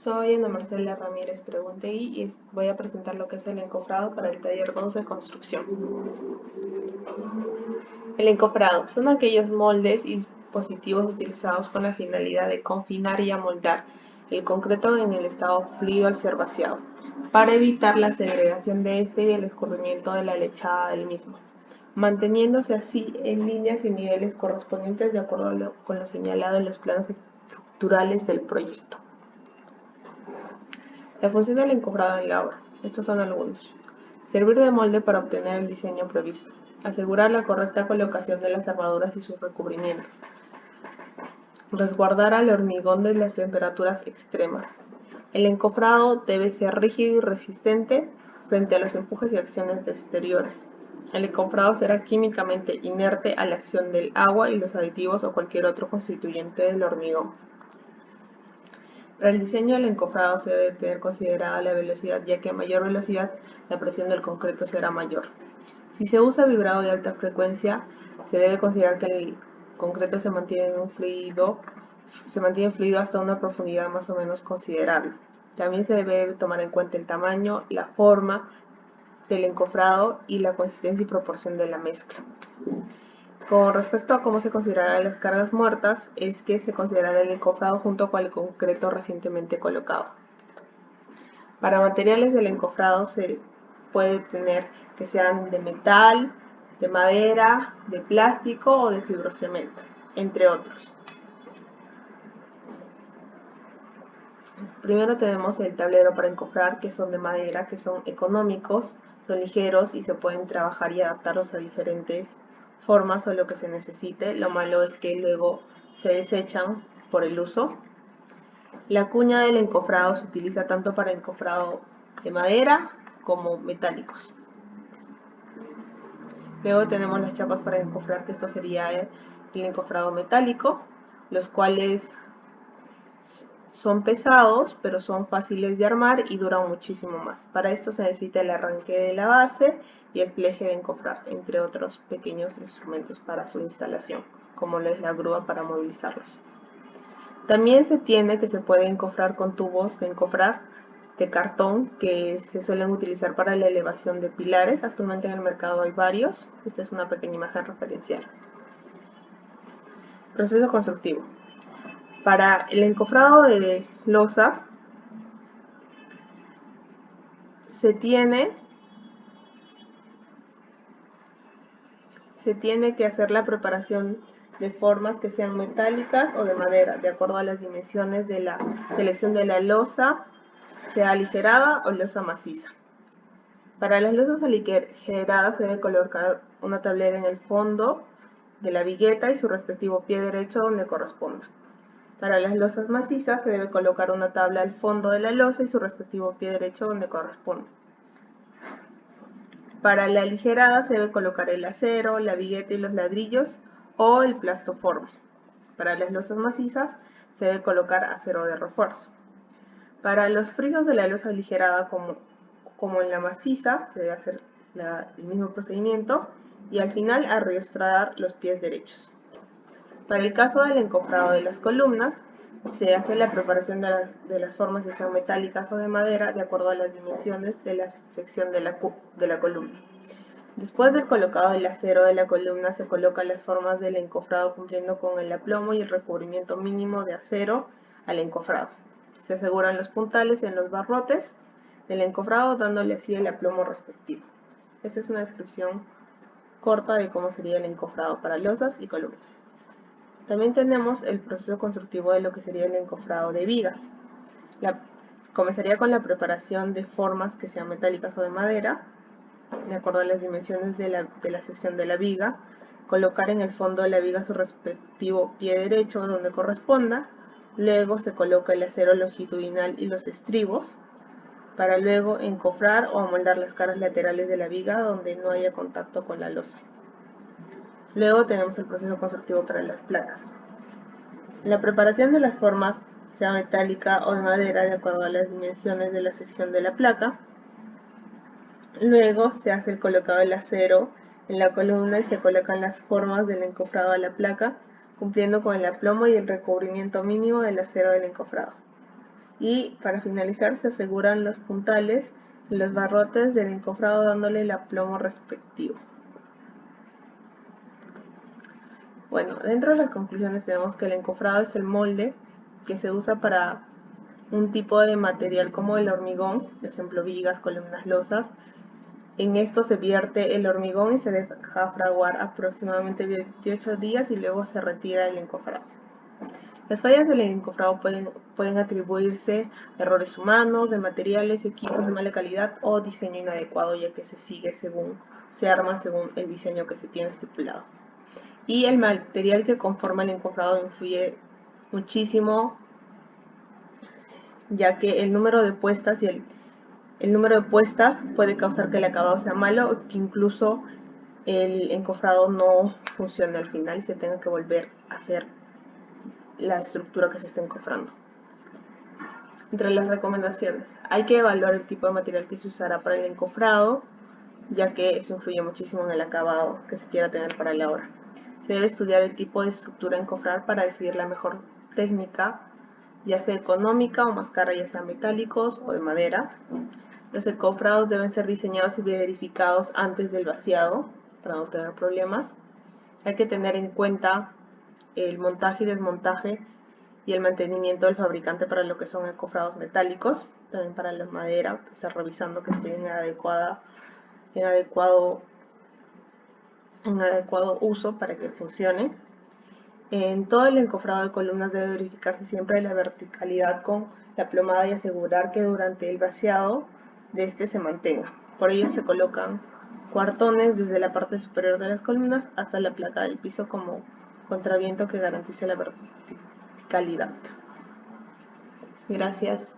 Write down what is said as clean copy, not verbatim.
Soy Ana Marcela Ramírez Preguntegui y voy a presentar lo que es el encofrado para el taller 2 de construcción. El encofrado son aquellos moldes y dispositivos utilizados con la finalidad de confinar y amoldar el concreto en el estado fluido al ser vaciado, para evitar la segregación de este y el escurrimiento de la lechada del mismo, manteniéndose así en líneas y niveles correspondientes de acuerdo con lo señalado en los planos estructurales del proyecto. La función del encofrado en la obra. Estos son algunos. Servir de molde para obtener el diseño previsto. Asegurar la correcta colocación de las armaduras y sus recubrimientos. Resguardar al hormigón de las temperaturas extremas. El encofrado debe ser rígido y resistente frente a los empujes y acciones exteriores. El encofrado será químicamente inerte a la acción del agua y los aditivos o cualquier otro constituyente del hormigón. Para el diseño del encofrado se debe tener considerada la velocidad, ya que a mayor velocidad la presión del concreto será mayor. Si se usa vibrado de alta frecuencia, se debe considerar que el concreto se mantiene fluido hasta una profundidad más o menos considerable. También se debe tomar en cuenta el tamaño, la forma del encofrado y la consistencia y proporción de la mezcla. Con respecto a cómo se considerarán las cargas muertas, es que se considerará el encofrado junto con el concreto recientemente colocado. Para materiales del encofrado se puede tener que sean de metal, de madera, de plástico o de fibrocemento, entre otros. Primero tenemos el tablero para encofrar, que son de madera, que son económicos, son ligeros y se pueden trabajar y adaptarlos a diferentes formas o lo que se necesite. Lo malo es que luego se desechan por el uso. La cuña del encofrado se utiliza tanto para encofrado de madera como metálicos. Luego tenemos las chapas para encofrar, que esto sería el encofrado metálico, los cuales son pesados, pero son fáciles de armar y duran muchísimo más. Para esto se necesita el arranque de la base y el pleje de encofrar, entre otros pequeños instrumentos para su instalación, como lo es la grúa para movilizarlos. También se puede encofrar con tubos de encofrar de cartón que se suelen utilizar para la elevación de pilares. Actualmente en el mercado hay varios. Esta es una pequeña imagen referencial. Proceso constructivo. Para el encofrado de losas se tiene que hacer la preparación de formas que sean metálicas o de madera, de acuerdo a las dimensiones de la selección de la losa, sea aligerada o losa maciza. Para las losas aligeradas se debe colocar una tablera en el fondo de la vigueta y su respectivo pie derecho donde corresponda. Para las losas macizas se debe colocar una tabla al fondo de la losa y su respectivo pie derecho donde corresponda. Para la aligerada se debe colocar el acero, la vigueta y los ladrillos o el plastoformo. Para las losas macizas se debe colocar acero de refuerzo. Para los frisos de la losa aligerada como en la maciza se debe hacer el mismo procedimiento y al final arrastrar los pies derechos. Para el caso del encofrado de las columnas, se hace la preparación de las formas, ya sean metálicas o de madera, de acuerdo a las dimensiones de la sección de la columna. Después del colocado del acero de la columna, se colocan las formas del encofrado cumpliendo con el aplomo y el recubrimiento mínimo de acero al encofrado. Se aseguran los puntales en los barrotes del encofrado, dándole así el aplomo respectivo. Esta es una descripción corta de cómo sería el encofrado para losas y columnas. También tenemos el proceso constructivo de lo que sería el encofrado de vigas. Comenzaría con la preparación de formas que sean metálicas o de madera, de acuerdo a las dimensiones de la sección de la viga, colocar en el fondo de la viga su respectivo pie derecho donde corresponda, luego se coloca el acero longitudinal y los estribos, para luego encofrar o amoldar las caras laterales de la viga donde no haya contacto con la losa. Luego tenemos el proceso constructivo para las placas. La preparación de las formas, sea metálica o de madera, de acuerdo a las dimensiones de la sección de la placa. Luego se hace el colocado del acero en la columna y se colocan las formas del encofrado a la placa, cumpliendo con el aplomo y el recubrimiento mínimo del acero del encofrado. Y para finalizar se aseguran los puntales y los barrotes del encofrado dándole el aplomo respectivo. Bueno, dentro de las conclusiones tenemos que el encofrado es el molde que se usa para un tipo de material como el hormigón, por ejemplo vigas, columnas, losas. En esto se vierte el hormigón y se deja fraguar aproximadamente 28 días y luego se retira el encofrado. Las fallas del encofrado pueden atribuirse a errores humanos, de materiales, equipos de mala calidad o diseño inadecuado, ya que se arma según el diseño que se tiene estipulado. Y el material que conforma el encofrado influye muchísimo, ya que el número de puestas el número de puestas puede causar que el acabado sea malo o que incluso el encofrado no funcione al final y se tenga que volver a hacer la estructura que se está encofrando. Entre las recomendaciones, hay que evaluar el tipo de material que se usará para el encofrado, ya que eso influye muchísimo en el acabado que se quiera tener para la obra. Se debe estudiar el tipo de estructura a encofrar para decidir la mejor técnica, ya sea económica o más cara, ya sea metálicos o de madera. Los encofrados deben ser diseñados y verificados antes del vaciado para no tener problemas. Hay que tener en cuenta el montaje y desmontaje y el mantenimiento del fabricante para lo que son encofrados metálicos, también para la madera, estar revisando que estén en adecuado uso para que funcione. En todo el encofrado de columnas debe verificarse siempre la verticalidad con la plomada y asegurar que durante el vaciado de este se mantenga. Por ello se colocan cuartones desde la parte superior de las columnas hasta la placa del piso como contraviento que garantice la verticalidad. Gracias.